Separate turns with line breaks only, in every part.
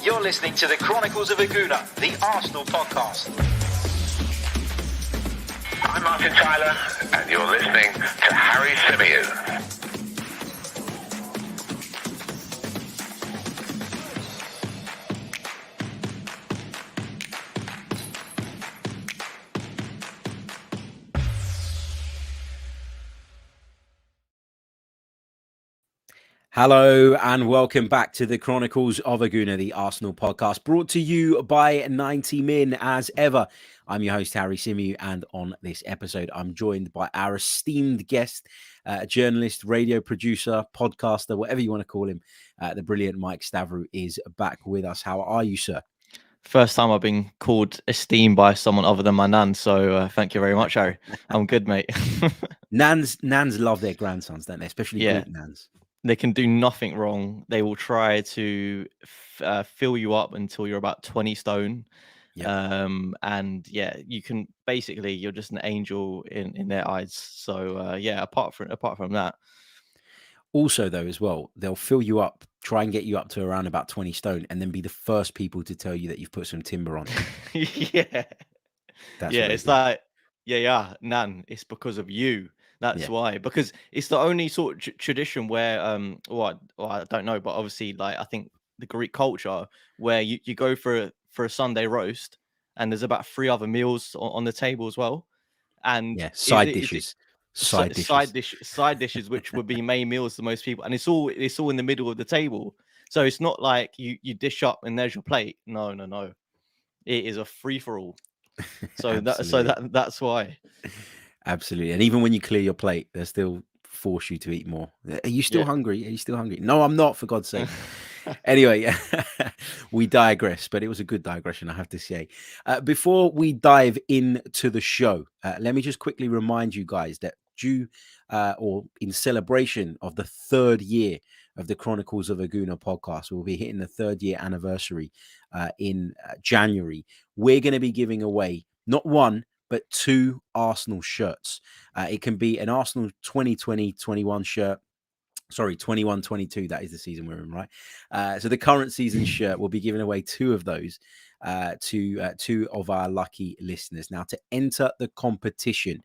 You're listening to the Chronicles of a Gooner, the Arsenal podcast.
I'm Martin Tyler, and you're listening to Harry Symeou.
Hello and welcome back to the Chronicles of a Gooner, the Arsenal podcast, brought to you by 90 Min as ever. I'm your host, Harry Symeou, and on this episode, I'm joined by our esteemed guest, journalist, radio producer, podcaster, whatever you want to call him. The brilliant Mike Stavrou is back with us. How are you, sir?
First time I've been called esteemed by someone other than my nan, so thank you very much, Harry. I'm good, mate.
Nans love their grandsons, don't they? Especially Greek nans.
They can do nothing wrong. They will try to fill you up until you're about 20 stone. Yep. And yeah, you can basically, you're just an angel in their eyes. So yeah, apart from that.
Also, though, as well, they'll fill you up, try and get you up to around about 20 stone, and then be the first people to tell you that you've put some timber on.
Yeah. It's like, Nan, it's because of you. That's why, because it's the only sort of tradition where, I don't know, but obviously, like, I think the Greek culture where you go for a Sunday roast and there's about 3 other meals on the table as well. And
side dishes,
which would be main meals to most people. And it's all in the middle of the table. So it's not like you dish up and there's your plate. No. It is a free for all. So that's why.
Absolutely. And even when you clear your plate, they still force you to eat more. Are you still hungry? Are you still hungry? No, I'm not, for God's sake. Anyway, we digress, but it was a good digression, I have to say. Before we dive into the show, let me just quickly remind you guys that in celebration of the 3rd year of the Chronicles of a Gooner podcast, we'll be hitting the 3rd year anniversary in January. We're going to be giving away not one, but 2 Arsenal shirts. It can be an Arsenal 2020-21 shirt. Sorry, 21-22. That is the season we're in, right? So the current season shirt, we'll be giving away 2 of those to 2 of our lucky listeners. Now, to enter the competition,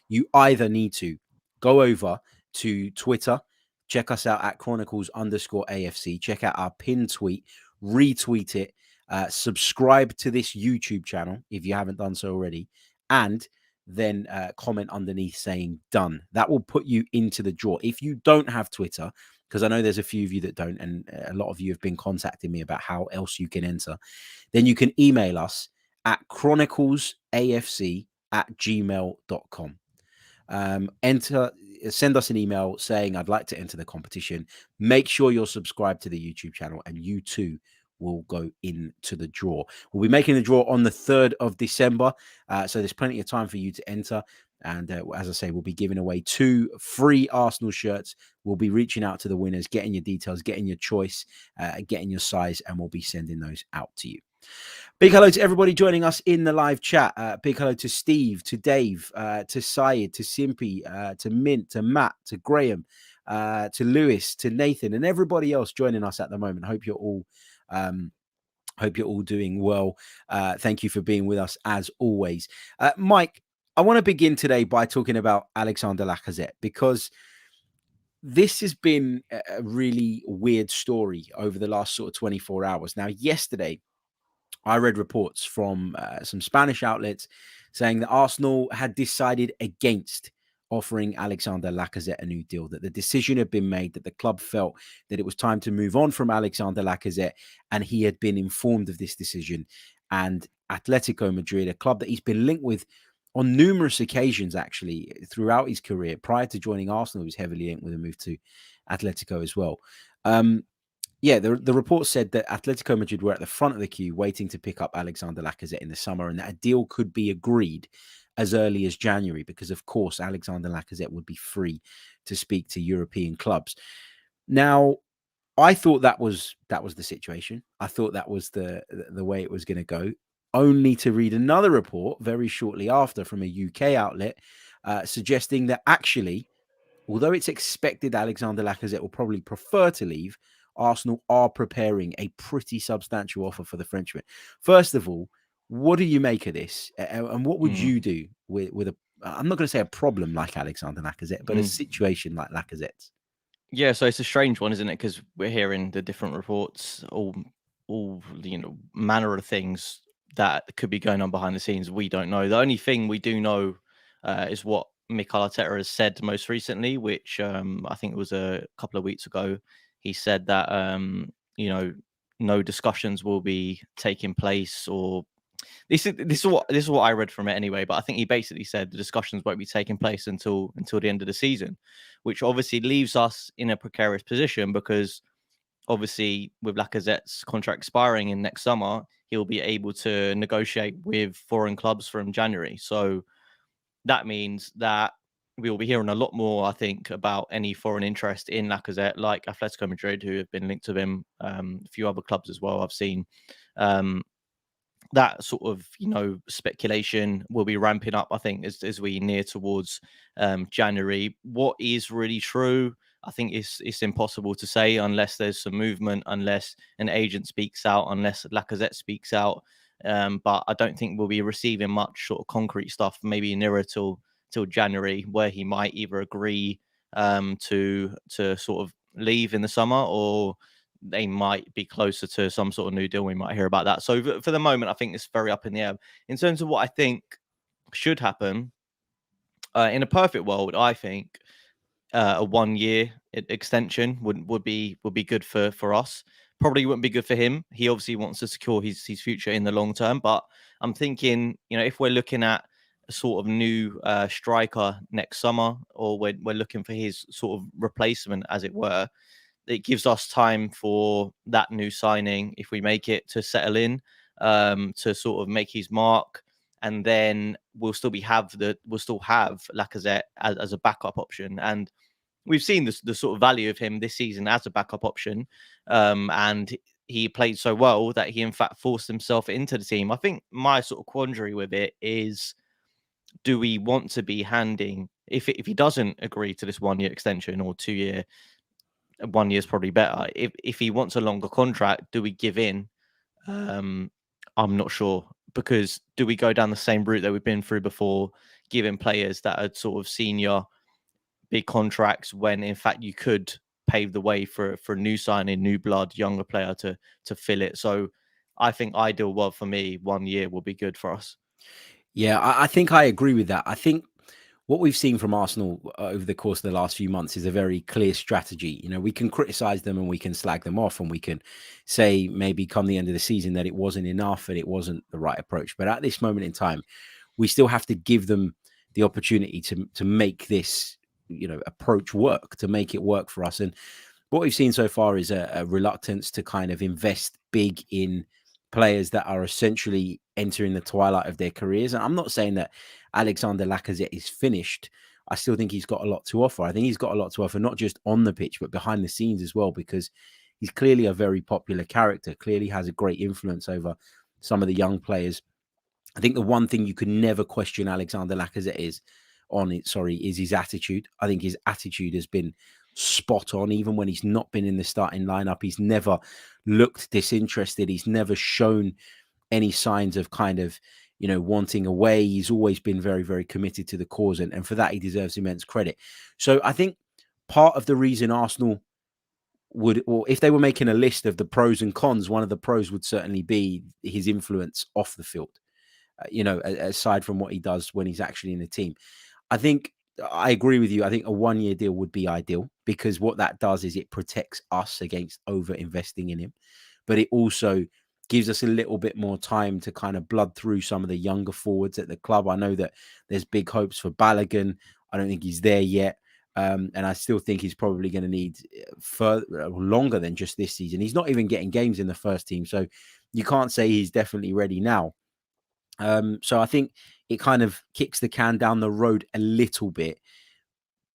you either need to go over to Twitter, check us out at Chronicles_AFC, check out our pinned tweet, retweet it, subscribe to this YouTube channel if you haven't done so already, and then comment underneath saying done. That will put you into the draw. If you don't have Twitter, because I know there's a few of you that don't, and a lot of you have been contacting me about how else you can enter, then you can email us at chroniclesafc@gmail.com. Send us an email saying I'd like to enter the competition. Make sure you're subscribed to the YouTube channel, and you too will go into the draw. We'll be making the draw on the 3rd of December. So there's plenty of time for you to enter. And as I say, we'll be giving away 2 free Arsenal shirts. We'll be reaching out to the winners, getting your details, getting your choice, getting your size, and we'll be sending those out to you. Big hello to everybody joining us in the live chat. Big hello to Steve, to Dave, to Syed, to Simpy, to Mint, to Matt, to Graham, to Lewis, to Nathan, and everybody else joining us at the moment. Hope you're all doing well. Thank you for being with us as always. Mike, I want to begin today by talking about Alexandre Lacazette, because this has been a really weird story over the last sort of 24 hours. Now, yesterday, I read reports from some Spanish outlets saying that Arsenal had decided against offering Alexandre Lacazette a new deal, that the decision had been made, that the club felt that it was time to move on from Alexandre Lacazette, and he had been informed of this decision. And Atletico Madrid, a club that he's been linked with on numerous occasions, actually, throughout his career, prior to joining Arsenal, he was heavily linked with a move to Atletico as well. The report said that Atletico Madrid were at the front of the queue waiting to pick up Alexandre Lacazette in the summer, and that a deal could be agreed as early as January, because of course Alexandre Lacazette would be free to speak to European clubs. Now, I thought that was the situation. I thought that was the way it was going to go, only to read another report very shortly after from a UK outlet suggesting that actually, although it's expected Alexandre Lacazette will probably prefer to leave, Arsenal are preparing a pretty substantial offer for the Frenchman. First of all, what do you make of this? And what would you do with a, I'm not going to say a problem like Alexandre Lacazette, but a situation like Lacazette's?
Yeah, so it's a strange one, isn't it? Because we're hearing the different reports, all manner of things that could be going on behind the scenes. We don't know. The only thing we do know is what Mikel Arteta has said most recently, which I think it was a couple of weeks ago. He said that no discussions will be taking place, or this is what I read from it anyway. But I think he basically said the discussions won't be taking place until the end of the season, which obviously leaves us in a precarious position, because obviously with Lacazette's contract expiring in next summer, he'll be able to negotiate with foreign clubs from January. So that means that we will be hearing a lot more, I think, about any foreign interest in Lacazette, like Atletico Madrid, who have been linked to him, a few other clubs as well I've seen. That sort of speculation will be ramping up, I think, as we near towards January. What is really true, I think it's impossible to say unless there's some movement, unless an agent speaks out, unless Lacazette speaks out. But I don't think we'll be receiving much sort of concrete stuff, maybe nearer till January, where he might either agree to sort of leave in the summer, or they might be closer to some sort of new deal. We might hear about that. So for the moment, I think it's very up in the air. In terms of what I think should happen, in a perfect world, I think a 1 year extension would be good for us. Probably wouldn't be good for him. He obviously wants to secure his future in the long term. But I'm thinking, if we're looking at a sort of new striker next summer, or we're looking for his sort of replacement, as it were, it gives us time for that new signing, if we make it, to settle in, to sort of make his mark, and then we'll still have Lacazette as a backup option. And we've seen the sort of value of him this season as a backup option, and he played so well that he in fact forced himself into the team. I think my sort of quandary with it is, do we want to be handing, if he doesn't agree to this 1 year extension or 2 year? 1 year is probably better. If he wants a longer contract, do we give in? I'm not sure, because do we go down the same route that we've been through before, giving players that are sort of senior big contracts, when in fact you could pave the way for new signing, new blood, younger player to fill it? So I think ideal world for me, 1 year will be good for us.
Yeah, I think I agree with that. I think what we've seen from Arsenal over the course of the last few months is a very clear strategy. We can criticize them and we can slag them off, and we can say maybe come the end of the season that it wasn't enough and it wasn't the right approach. But at this moment in time, we still have to give them the opportunity to make this, approach work, to make it work for us. And what we've seen so far is a reluctance to kind of invest big in players that are essentially entering the twilight of their careers. And I'm not saying that Alexandre Lacazette is finished. I still think he's got a lot to offer. I think he's got a lot to offer, not just on the pitch, but behind the scenes as well, because he's clearly a very popular character, clearly has a great influence over some of the young players. I think the one thing you can never question Alexandre Lacazette is his attitude. I think his attitude has been spot on, even when he's not been in the starting lineup. He's never looked disinterested. He's never shown any signs of kind of, wanting away. He's always been very, very committed to the cause. And for that, he deserves immense credit. So I think part of the reason Arsenal would, or if they were making a list of the pros and cons, one of the pros would certainly be his influence off the field, aside from what he does when he's actually in the team. I think I agree with you. I think a 1 year deal would be ideal, because what that does is it protects us against over investing in him, but it also gives us a little bit more time to kind of blood through some of the younger forwards at the club. I know that there's big hopes for Balogun. I don't think he's there yet. And I still think he's probably going to need longer than just this season. He's not even getting games in the first team, so you can't say he's definitely ready now. So I think it kind of kicks the can down the road a little bit.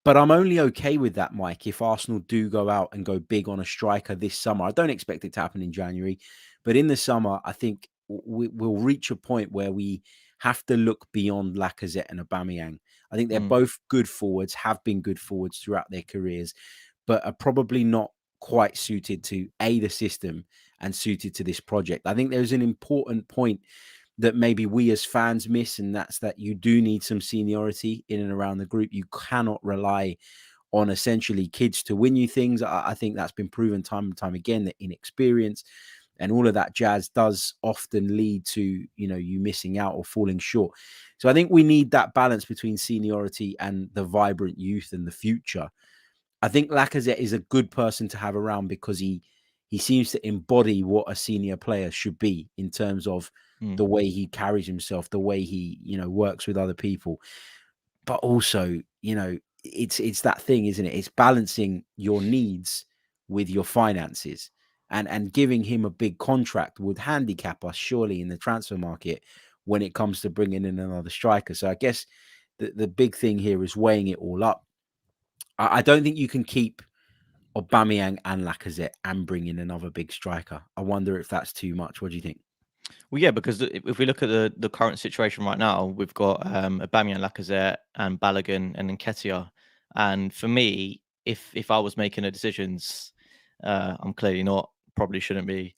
But I'm only okay with that, Mike, if Arsenal do go out and go big on a striker this summer. I don't expect it to happen in January, but in the summer, I think we'll reach a point where we have to look beyond Lacazette and Aubameyang. I think they're both good forwards, have been good forwards throughout their careers, but are probably not quite suited to the system and suited to this project. I think there's an important point that maybe we as fans miss, and that's that you do need some seniority in and around the group. You cannot rely on essentially kids to win you things. I think that's been proven time and time again, that inexperience and all of that jazz does often lead to, you missing out or falling short. So I think we need that balance between seniority and the vibrant youth and the future. I think Lacazette is a good person to have around because he seems to embody what a senior player should be in terms of the way he carries himself, the way he, works with other people. But also, it's that thing, isn't it? It's balancing your needs with your finances. And giving him a big contract would handicap us surely in the transfer market when it comes to bringing in another striker. So I guess the big thing here is weighing it all up. I don't think you can keep Aubameyang and Lacazette and bring in another big striker. I wonder if that's too much. What do you think?
Well, yeah, because if we look at the current situation right now, we've got Aubameyang, Lacazette, and Balogun, and Nketiah. And for me, if I was making the decisions, I'm clearly not. Probably shouldn't be,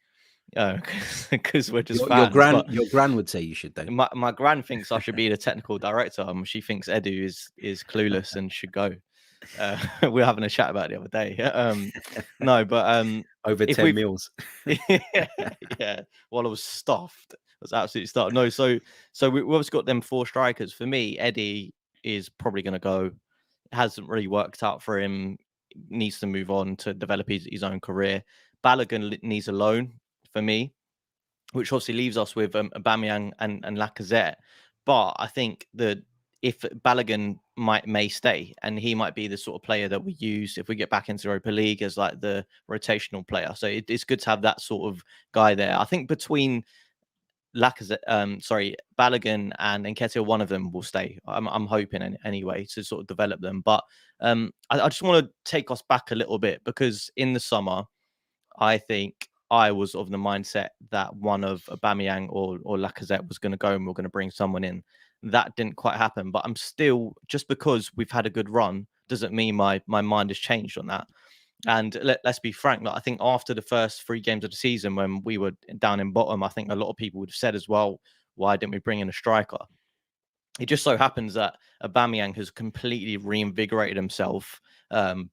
because we're just fans.
Your gran would say you should, though.
My gran thinks I should be the technical director. She thinks Edu is clueless and should go. We were having a chat about it the other day. No, but
over 10 meals.
Yeah. While I was stuffed, I was absolutely stuffed. No, so we've always got them 4 strikers. For me, Eddie is probably going to go. It hasn't really worked out for him. Needs to move on to develop his own career. Balogun needs a loan for me, which obviously leaves us with Aubameyang and Lacazette. But I think that if Balogun may stay, and he might be the sort of player that we use if we get back into Europa League as like the rotational player. So it's good to have that sort of guy there. I think between Balogun and Nketiah, one of them will stay. I'm hoping anyway to sort of develop them. But I just want to take us back a little bit, because in the summer, I think I was of the mindset that one of Aubameyang or Lacazette was going to go and we're going to bring someone in. That didn't quite happen, but I'm still, just because we've had a good run doesn't mean my mind has changed on that. And let's be frank, I think after the first 3 games of the season, when we were down in bottom, I think a lot of people would have said as well, why didn't we bring in a striker? It just so happens that Aubameyang has completely reinvigorated himself,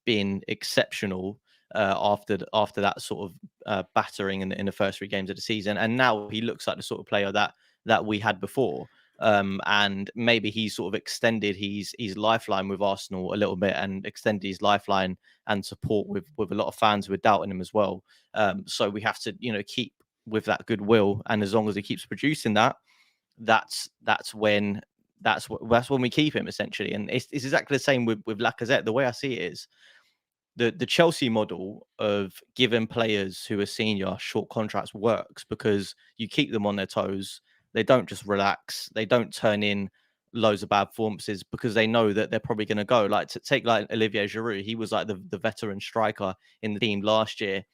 being exceptional after that sort of battering in the first 3 games of the season. And now he looks like the sort of player that we had before. And maybe he sort of extended his lifeline with Arsenal a little bit, and extended his lifeline and support with a lot of fans who are doubting him as well. So we have to, keep with that goodwill, and as long as he keeps producing that, that's when we keep him, essentially. And it's exactly the same with Lacazette. The way I see it is the Chelsea model of giving players who are senior short contracts works, because you keep them on their toes. They don't just relax. They don't turn in loads of bad performances because they know that they're probably going to go. Like, to take like Olivier Giroud, he was like the veteran striker in the team last year.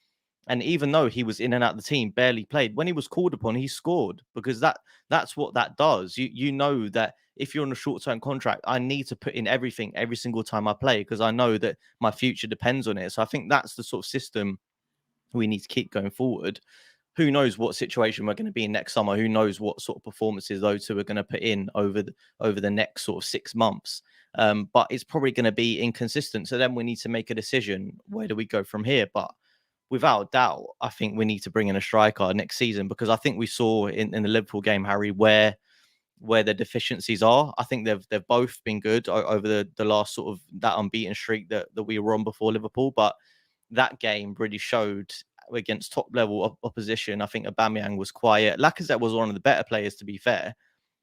And even though he was in and out of the team, barely played, when he was called upon, he scored, because that's what that does. You know that if you're on a short-term contract, I need to put in everything every single time I play, because I know that my future depends on it. So I think that's the sort of system we need to keep going forward. Who knows what situation we're going to be in next summer? Who knows what sort of performances those two are going to put in over the next sort of 6 months? But it's probably going to be inconsistent. So then we need to make a decision. Where do we go from here? But without doubt, I think we need to bring in a striker next season, because I think we saw in the Liverpool game, Harry, where the deficiencies are. I think they've both been good over the last sort of that unbeaten streak that we were on before Liverpool. But that game really showed against top level opposition. I think Aubameyang was quiet. Lacazette was one of the better players, to be fair,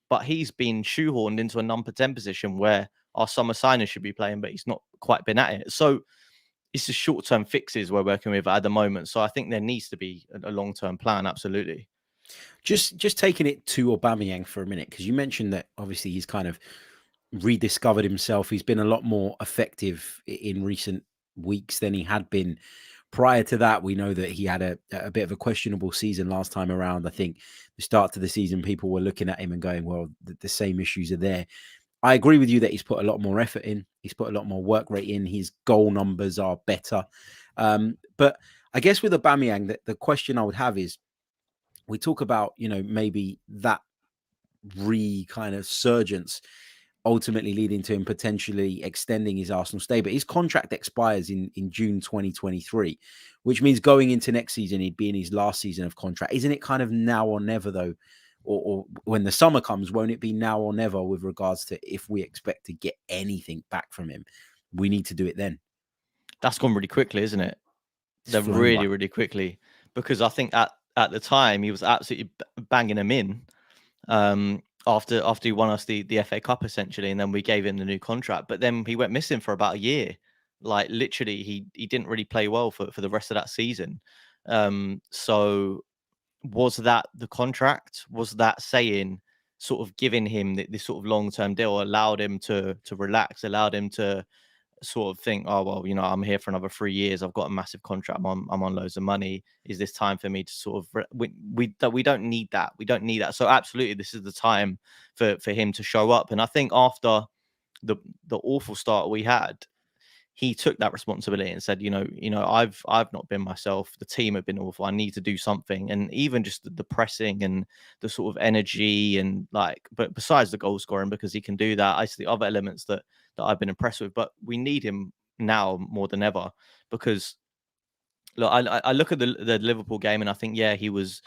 but he's been shoehorned into a number 10 position where our summer signers should be playing, but he's not quite been at it. So it's the short-term fixes we're working with at the moment. So I think there needs to be a long-term plan. Absolutely.
Just taking it to Aubameyang for a minute, because you mentioned that obviously he's kind of rediscovered himself. He's been a lot more effective in recent weeks than he had been prior to that. We know that he had a bit of a questionable season last time around. I think the start to the season, people were looking at him and going, well, the same issues are there. I agree with you that he's put a lot more effort in. He's put a lot more work rate in. His goal numbers are better. But I guess with Aubameyang, the question I would have is, we talk about, maybe that kind of surgence ultimately leading to him potentially extending his Arsenal stay. But his contract expires in June 2023, which means going into next season, he'd be in his last season of contract. Isn't it kind of now or never, though? Or when the summer comes, won't it be now or never with regards to if we expect to get anything back from him? We need to do it then.
That's gone really quickly, isn't it? They're really, really quickly. Because I think at the time, he was absolutely banging them in. After he won us the FA Cup, essentially, and then we gave him the new contract. But then he went missing for about a year. Like, literally, he didn't really play well for the rest of that season. So was that the contract? Was that saying, sort of giving him this sort of long-term deal, allowed him to relax, allowed him to sort of think, oh, well, I'm here for another 3 years. I've got a massive contract. I'm on loads of money. Is this time for me to sort of, we don't need that. We don't need that. So absolutely, this is the time for him to show up. And I think after the awful start we had, he took that responsibility and said, I've not been myself. The team have been awful. I need to do something. And even just the pressing and the sort of energy and but besides the goal scoring, because he can do that, I see the other elements that I've been impressed with. But we need him now more than ever, because look, I look at the Liverpool game and I think, yeah, he was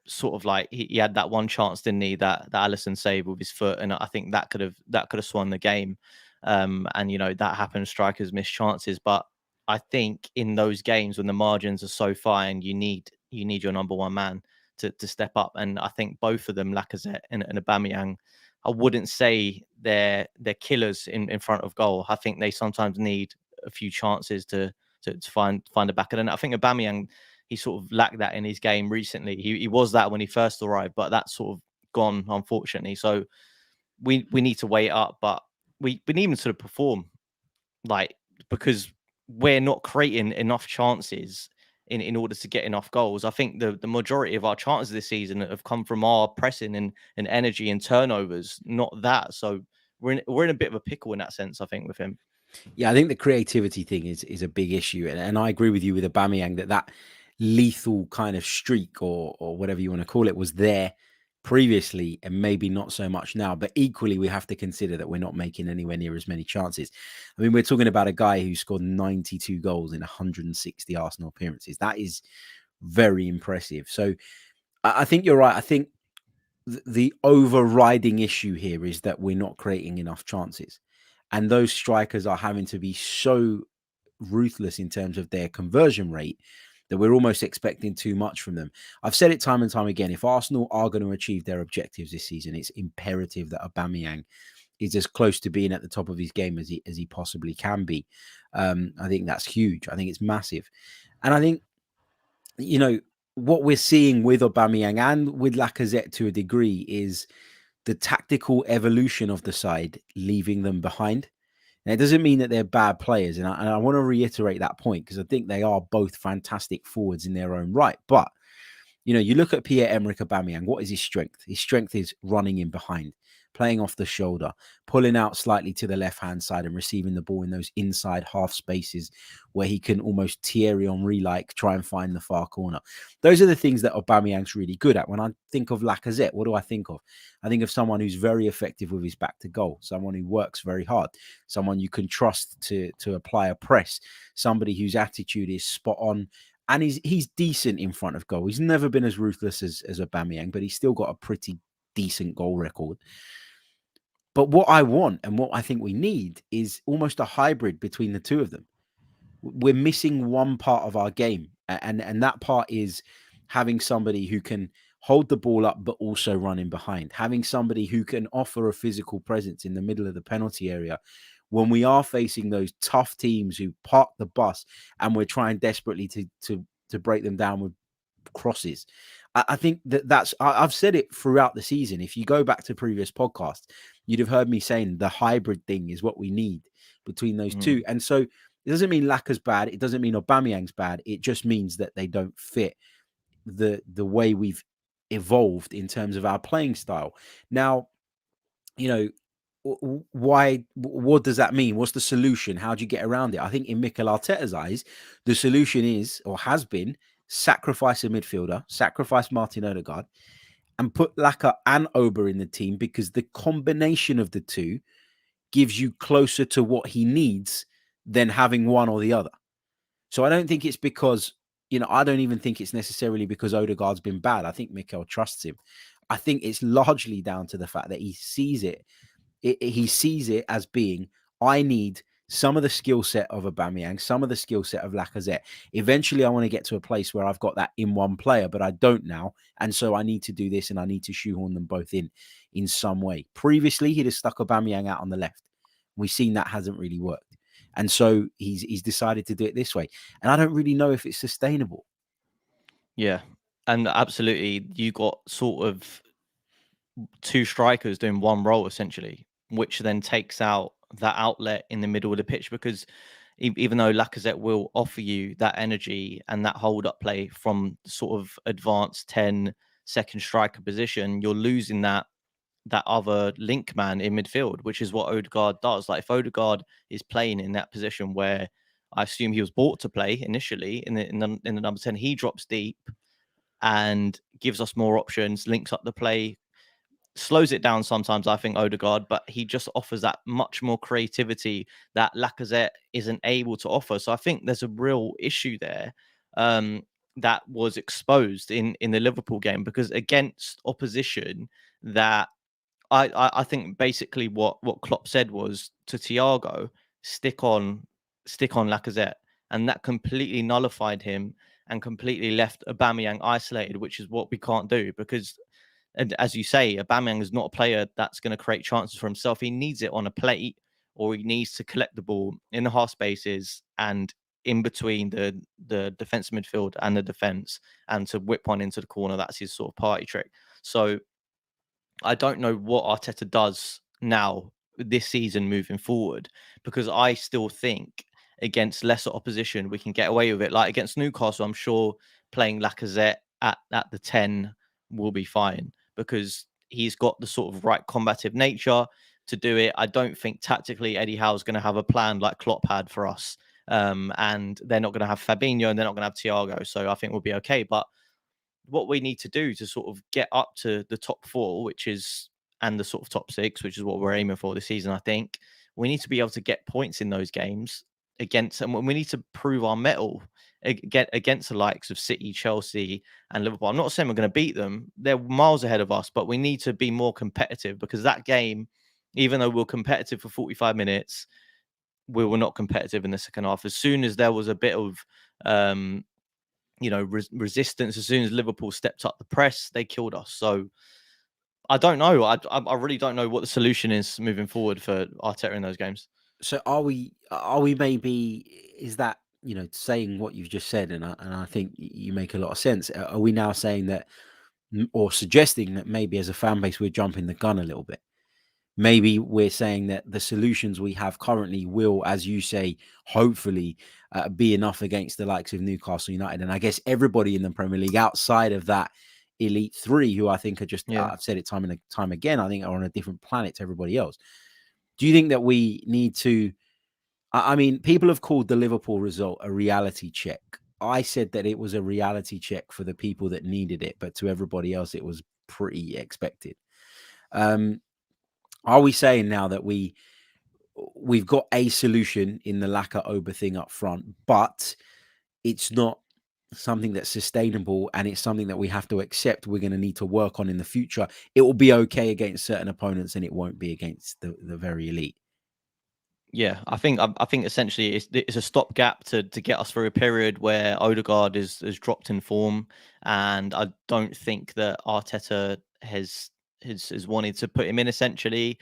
sort of like, he had that one chance, didn't he? That Alisson saved with his foot, and I think that could have swung the game. And that happens. Strikers miss chances, but I think in those games when the margins are so fine, you need your number one man to step up. And I think both of them, Lacazette and Aubameyang, I wouldn't say they're killers in front of goal. I think they sometimes need a few chances to find the back of the net. I think Aubameyang, he sort of lacked that in his game recently. He was that when he first arrived, but that's sort of gone, unfortunately. So we need to wait up, but we need him to sort of perform, because we're not creating enough chances in order to get enough goals. I think the majority of our chances this season have come from our pressing and energy and turnovers, not that. So we're in a bit of a pickle in that sense, I think, with him.
Yeah, I think the creativity thing is a big issue, and I agree with you with Aubameyang that lethal kind of streak or whatever you want to call it was there previously and maybe not so much now. But equally, we have to consider that we're not making anywhere near as many chances. I mean, we're talking about a guy who scored 92 goals in 160 Arsenal appearances. That is very impressive. So I think you're right. I think the overriding issue here is that we're not creating enough chances. And those strikers are having to be so ruthless in terms of their conversion rate that we're almost expecting too much from them. I've said it time and time again. If Arsenal are going to achieve their objectives this season, it's imperative that Aubameyang is as close to being at the top of his game as he possibly can be. I think that's huge. I think it's massive. And I think, what we're seeing with Aubameyang and with Lacazette to a degree is the tactical evolution of the side leaving them behind. And it doesn't mean that they're bad players. And I want to reiterate that point, because I think they are both fantastic forwards in their own right. But, you look at Pierre-Emerick Aubameyang, what is his strength? His strength is running in behind, playing off the shoulder, pulling out slightly to the left-hand side and receiving the ball in those inside half spaces where he can almost Thierry Henry-like try and find the far corner. Those are the things that Aubameyang's really good at. When I think of Lacazette, what do I think of? I think of someone who's very effective with his back to goal, someone who works very hard, someone you can trust to apply a press, somebody whose attitude is spot on. And he's decent in front of goal. He's never been as ruthless as Aubameyang, but he's still got a pretty decent goal record. But what I want and what I think we need is almost a hybrid between the two of them. We're missing one part of our game, and that part is having somebody who can hold the ball up but also run in behind, having somebody who can offer a physical presence in the middle of the penalty area when we are facing those tough teams who park the bus and we're trying desperately to break them down with crosses. I think I've said it throughout the season. If you go back to previous podcasts, you'd have heard me saying the hybrid thing is what we need between those two. And so it doesn't mean Laka's bad. It doesn't mean Aubameyang's bad. It just means that they don't fit the way we've evolved in terms of our playing style. Now, why? What does that mean? What's the solution? How do you get around it? I think in Mikel Arteta's eyes, the solution is, or has been, sacrifice a midfielder, sacrifice Martin Odegaard, and put Laka and Oba in the team, because the combination of the two gives you closer to what he needs than having one or the other. So I don't think it's because, I don't even think it's necessarily because Odegaard's been bad. I think Mikel trusts him. I think it's largely down to the fact that he sees it. He sees it as being, I need some of the skill set of Aubameyang, some of the skill set of Lacazette. Eventually, I want to get to a place where I've got that in one player, but I don't now. And so I need to do this, and I need to shoehorn them both in some way. Previously, he'd have stuck Aubameyang out on the left. We've seen that hasn't really worked. And so he's decided to do it this way. And I don't really know if it's sustainable.
Yeah. And absolutely, you got sort of two strikers doing one role, essentially, which then takes out that outlet in the middle of the pitch, because even though Lacazette will offer you that energy and that hold-up play from sort of advanced 10-second striker position, you're losing that other link man in midfield, which is what Odegaard does. Like, if Odegaard is playing in that position where I assume he was bought to play initially in the number 10, he drops deep and gives us more options, links up the play, slows it down sometimes, I think, Odegaard, but he just offers that much more creativity that Lacazette isn't able to offer. So I think there's a real issue there that was exposed in the Liverpool game, because against opposition that I think basically what Klopp said was to Thiago, stick on Lacazette, and that completely nullified him and completely left Aubameyang isolated, which is what we can't do, because, and as you say, Aubameyang is not a player that's going to create chances for himself. He needs it on a plate, or he needs to collect the ball in the half spaces and in between the defensive midfield and the defense, and to whip one into the corner. That's his sort of party trick. So I don't know what Arteta does now this season moving forward, because I still think against lesser opposition we can get away with it. Like against Newcastle, I'm sure playing Lacazette at the 10 will be fine, because he's got the sort of right combative nature to do it. I don't think tactically Eddie Howe's going to have a plan like Klopp had for us. And they're not going to have Fabinho, and they're not going to have Thiago. So I think we'll be okay. But what we need to do to sort of get up to the top 4, and the sort of top 6, which is what we're aiming for this season, I think we need to be able to get points in those games against, and we need to prove our mettle against the likes of City, Chelsea, and Liverpool. I'm not saying we're going to beat them; they're miles ahead of us, but we need to be more competitive, because that game, even though we're competitive for 45 minutes, we were not competitive in the second half. As soon as there was a bit of resistance, as soon as Liverpool stepped up the press, they killed us. So I don't know. I really don't know what the solution is moving forward for Arteta in those games.
So are we maybe, is that, saying what you've just said, and I think you make a lot of sense. Are we now saying that, or suggesting that maybe as a fan base we're jumping the gun a little bit? Maybe we're saying that the solutions we have currently will, as you say, hopefully be enough against the likes of Newcastle United. And I guess everybody in the Premier League outside of that elite 3, who I think are just, I've said it time and time again, I think are on a different planet to everybody else. Do you think that we need to, I mean, people have called the Liverpool result a reality check. I said that it was a reality check for the people that needed it, but to everybody else, it was pretty expected. Are we saying now that we've got a solution in the Laka Oba thing up front, but it's not something that's sustainable, and it's something that we have to accept we're going to need to work on in the future? It will be okay against certain opponents, and it won't be against the very elite.
Yeah, I think essentially it's a stopgap to get us through a period where Odegaard is dropped in form, and I don't think that Arteta has wanted to put him in. Essentially,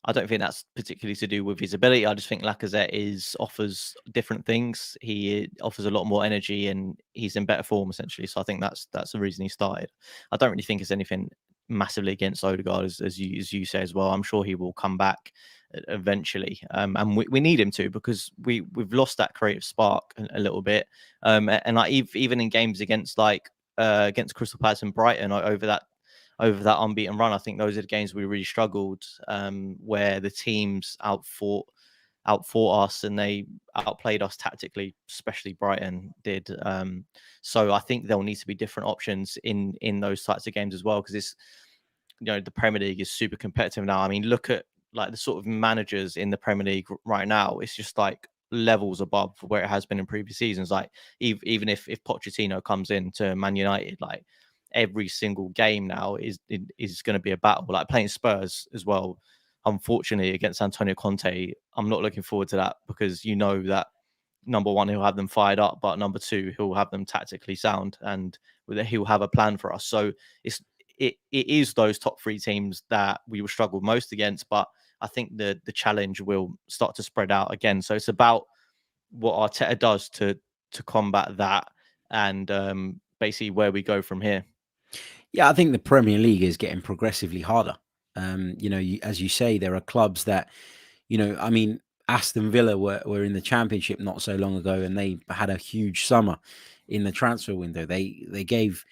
I don't think that's particularly to do with his ability. I just think Lacazette offers different things. He offers a lot more energy, and he's in better form essentially. So I think that's the reason he started. I don't really think it's anything massively against Odegaard, as you say as well. I'm sure he will come back eventually, and we need him to, because we've lost that creative spark a little bit. And like even in games against Crystal Palace and Brighton over over that unbeaten run. I think those are the games we really struggled, where the teams outfought us and they outplayed us tactically, especially Brighton did. So I think there'll need to be different options in those types of games as well, because it's, the Premier League is super competitive now. I mean, look at like the sort of managers in the Premier League right now. It's just like levels above where it has been in previous seasons. Like even if Pochettino comes in to Man United, like every single game now is going to be a battle. Like playing Spurs as well, unfortunately, against Antonio Conte, I'm not looking forward to that, because that number one, he'll have them fired up, but number two, he'll have them tactically sound, and he'll have a plan for us. So it is those top three teams that we will struggle most against, but I think the challenge will start to spread out again. So it's about what Arteta does to combat that, and basically where we go from here.
Yeah, I think the Premier League is getting progressively harder. As you say, there are clubs that, I mean, Aston Villa were in the Championship not so long ago, and they had a huge summer in the transfer window. They gave,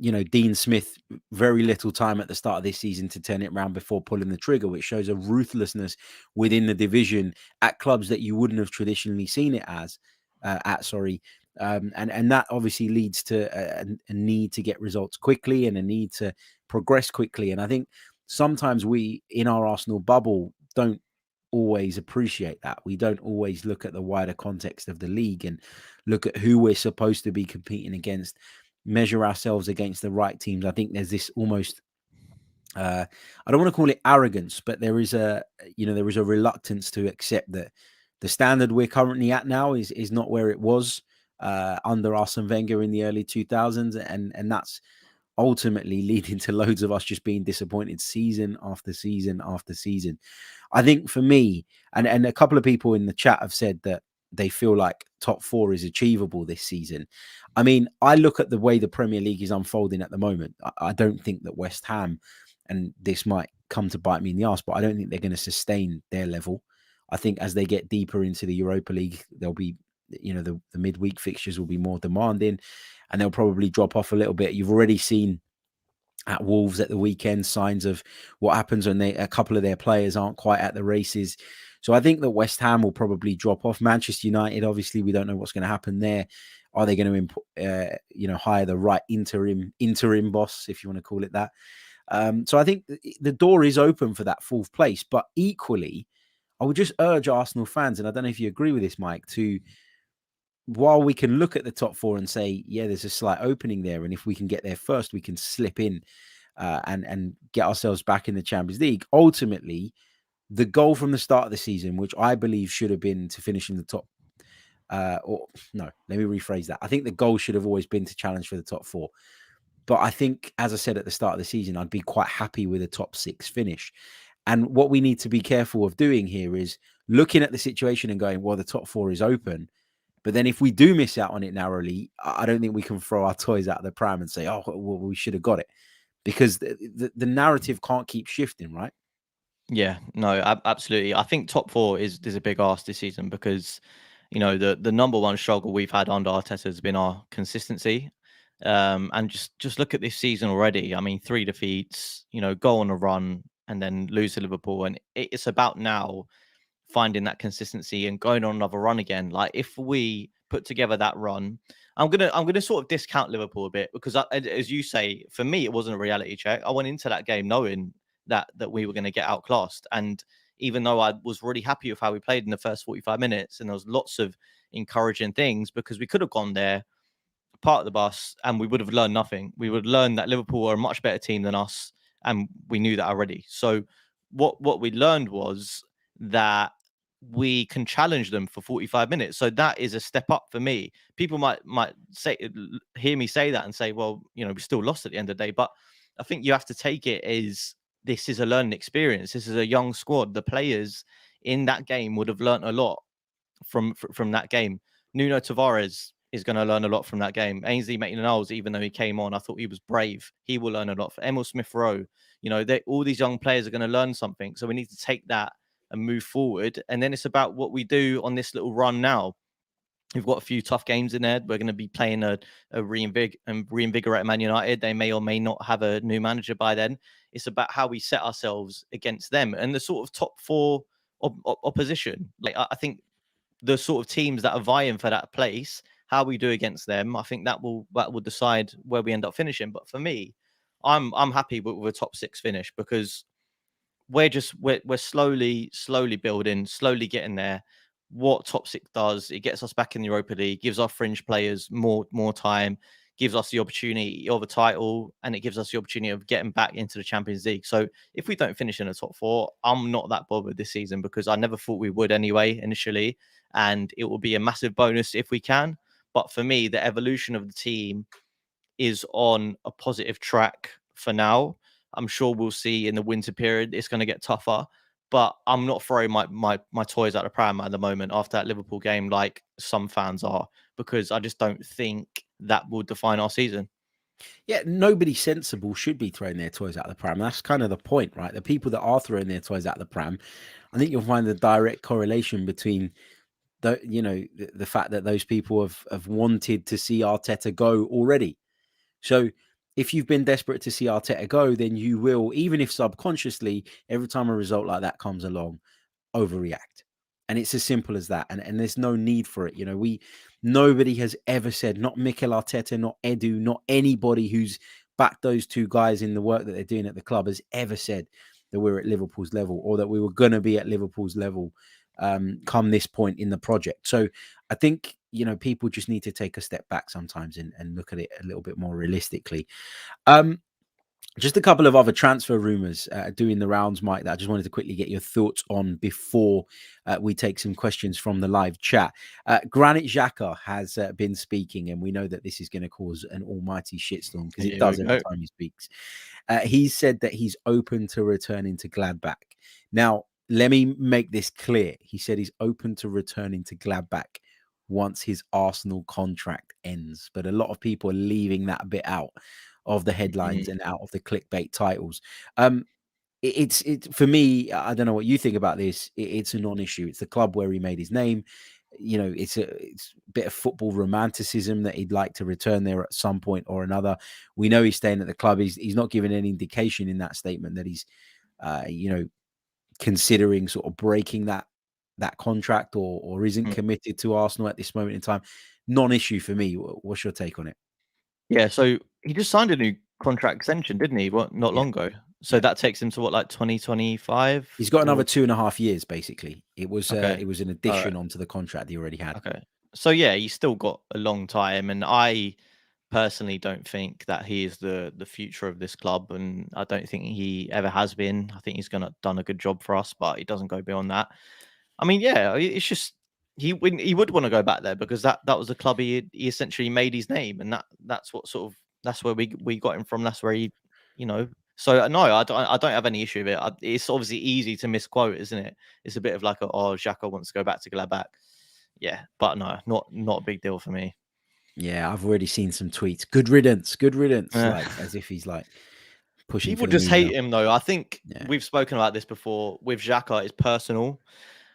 Dean Smith very little time at the start of this season to turn it around before pulling the trigger, which shows a ruthlessness within the division at clubs that you wouldn't have traditionally seen it as. And that obviously leads to a need to get results quickly and a need to progress quickly. And I think sometimes we, in our Arsenal bubble, don't always appreciate that. We don't always look at the wider context of the league and look at who we're supposed to be competing against, measure ourselves against the right teams. I think there's this almost, I don't want to call it arrogance, but there is a reluctance to accept that the standard we're currently at now is not where it was under Arsene Wenger in the early 2000s, and that's ultimately leading to loads of us just being disappointed season after season after season. I think for me, and a couple of people in the chat have said that they feel like top four is achievable this season. I mean, I look at the way the Premier League is unfolding at the moment. I don't think that West Ham, and this might come to bite me in the arse, but I don't think they're going to sustain their level. I think as they get deeper into the Europa League, there'll be, the midweek fixtures will be more demanding, and they'll probably drop off a little bit. You've already seen at Wolves at the weekend signs of what happens when a couple of their players aren't quite at the races. So I think that West Ham will probably drop off. Manchester United, obviously, we don't know what's going to happen there. Are they going to hire the right interim boss, if you want to call it that? So I think the door is open for that fourth place. But equally, I would just urge Arsenal fans, and I don't know if you agree with this, Mike, to, while we can look at the top four and say, yeah, there's a slight opening there, and if we can get there first, we can slip in and get ourselves back in the Champions League. Ultimately, the goal from the start of the season, which I believe should have been to finish in the top, let me rephrase that. I think the goal should have always been to challenge for the top four. But I think, as I said at the start of the season, I'd be quite happy with a top six finish. And what we need to be careful of doing here is looking at the situation and going, well, the top four is open. But then if we do miss out on it narrowly, I don't think we can throw our toys out of the pram and say, oh, well, we should have got it. Because the narrative can't keep shifting, right?
Yeah, no, absolutely. I think top four is a big ask this season, because, the number one struggle we've had under Arteta has been our consistency. And just look at this season already. I mean, 3 defeats, go on a run and then lose to Liverpool. And it's about now finding that consistency and going on another run again. Like, if we put together that run, I'm gonna sort of discount Liverpool a bit, because as you say, for me, it wasn't a reality check. I went into that game knowing that we were going to get outclassed, and even though I was really happy with how we played in the first 45 minutes, and there was lots of encouraging things, because we could have gone there, part of the bus, and we would have learned nothing. We would learn that Liverpool are a much better team than us, and we knew that already. So what we learned was that we can challenge them for 45 minutes. So that is a step up for me. People might hear me say that and say, well, we still lost at the end of the day. But I think you have to take it as, this is a learning experience. This is a young squad. The players in that game would have learned a lot from that game. Nuno Tavares is going to learn a lot from that game. Ainsley Maitland-Niles, even though he came on, I thought he was brave. He will learn a lot. For Emil Smith-Rowe, all these young players are going to learn something. So we need to take that and move forward. And then it's about what we do on this little run now. We've got a few tough games in there. We're going to be playing a reinvigorated Man United. They may or may not have a new manager by then. It's about how we set ourselves against them and the sort of top four opposition. Like I think the sort of teams that are vying for that place, how we do against them, I think that will decide where we end up finishing. But for me, I'm happy with a top 6 finish because we're slowly building, slowly getting there. What top 6 does, it gets us back in the Europa League, gives our fringe players more time, gives us the opportunity of a title, and it gives us the opportunity of getting back into the Champions League. So if we don't finish in the top 4, I'm not that bothered this season because I never thought we would anyway initially, and it will be a massive bonus if we can. But for me, the evolution of the team is on a positive track for now. I'm sure we'll see in the winter period it's going to get tougher, but I'm not throwing my toys out the pram at the moment after that Liverpool game like some fans are, because I just don't think that will define our season.
Yeah, nobody sensible should be throwing their toys out the pram. That's kind of the point, right? The people that are throwing their toys out the pram, I think you'll find the direct correlation between the fact that those people have wanted to see Arteta go already. So if you've been desperate to see Arteta go, then you will, even if subconsciously, every time a result like that comes along, overreact. And it's as simple as that. And there's no need for it. Nobody has ever said, not Mikel Arteta, not Edu, not anybody who's backed those two guys in the work that they're doing at the club has ever said that we're at Liverpool's level or that we were going to be at Liverpool's level come this point in the project. So I think, people just need to take a step back sometimes and look at it a little bit more realistically. Just a couple of other transfer rumours doing the rounds, Mike, that I just wanted to quickly get your thoughts on before we take some questions from the live chat. Granit Xhaka has been speaking, and we know that this is going to cause an almighty shitstorm because it does every time he speaks. He said that he's open to returning to Gladbach. Now, let me make this clear. He said he's open to returning to Gladbach once his Arsenal contract ends. But a lot of people are leaving that bit out of the headlines and out of the clickbait titles. It's for me, I don't know what you think about this. It's a non-issue. It's the club where he made his name. It's a bit of football romanticism that he'd like to return there at some point or another. We know he's staying at the club. He's not given any indication in that statement that he's, considering sort of breaking that contract or isn't committed to Arsenal at this moment in time. Non-issue for me. What's your take on it?
Yeah, so he just signed a new contract extension, didn't he? Not long ago. So that takes him to what, like 2025?
He's got another 2.5 years, basically. It was an addition onto the contract he already had.
Okay. So yeah, he's still got a long time, and I personally don't think that he is the future of this club, and I don't think he ever has been. I think he's done a good job for us, but he doesn't go beyond that. I mean, yeah, it's just he would want to go back there because that was the club he essentially made his name, and that's where we got him from. That's where he, So no, I don't have any issue with it. It's obviously easy to misquote, isn't it? It's a bit of like Xhaka wants to go back to Gladbach. Yeah, but no, not a big deal for me.
Yeah, I've already seen some tweets. Good riddance. Like as if he's like pushing.
People just hate him though. I think we've spoken about this before. With Xhaka, it's personal.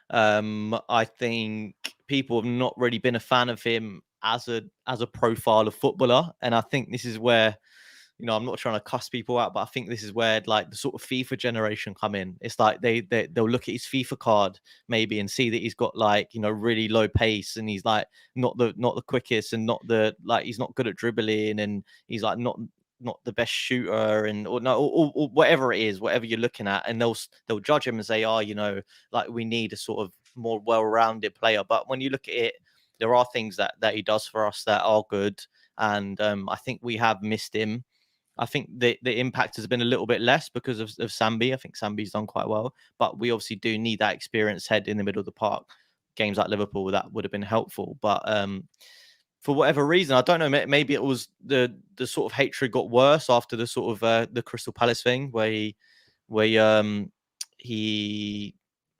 I think people have not really been a fan of him as a profile of footballer, and I think this is where, I'm not trying to cuss people out, but I think this is where like the sort of FIFA generation come in. It's like they'll look at his FIFA card maybe and see that he's got like, really low pace, and he's like not the quickest, and he's not good at dribbling, and he's like not the best shooter, and or whatever it is, whatever you're looking at, and they'll judge him and say, like we need a sort of more well-rounded player. But when you look at it, there are things that he does for us that are good, and I think we have missed him. I think the impact has been a little bit less because of Sambi. I think Sambi's done quite well, but we obviously do need that experienced head in the middle of the park. Games like Liverpool, that would have been helpful, but for whatever reason, I don't know, maybe it was the sort of hatred got worse after the sort of the Crystal Palace thing where he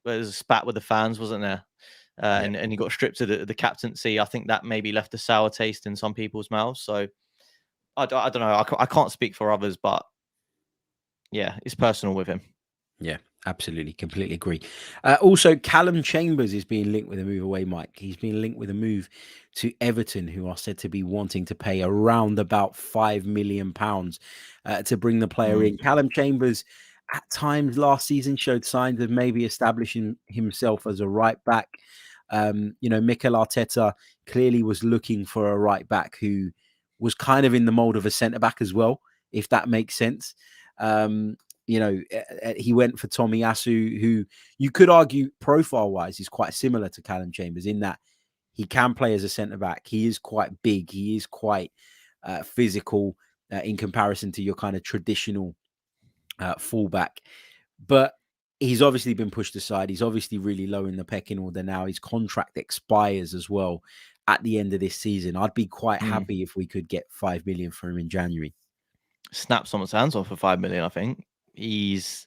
was a spat with the fans, wasn't there? And he got stripped of the captaincy. I think that maybe left a sour taste in some people's mouths. So I don't know. I can't speak for others, but yeah, it's personal with him.
Yeah, Absolutely, completely agree. Also, Calum Chambers is being linked with a move away, Mike. He's been linked with a move to Everton, who are said to be wanting to pay around about £5 million to bring the player in. Calum Chambers, at times last season, showed signs of maybe establishing himself as a right back. Mikel Arteta clearly was looking for a right back who was kind of in the mold of a centre back as well, if that makes sense. He went for Tomiyasu, who you could argue profile-wise is quite similar to Calum Chambers in that he can play as a centre-back. He is quite big. He is quite physical in comparison to your kind of traditional fullback. But he's obviously been pushed aside. He's obviously really low in the pecking order now. His contract expires as well at the end of this season. I'd be quite happy if we could get $5 million for him in January.
Snap someone's hands off for $5 million, I think. He's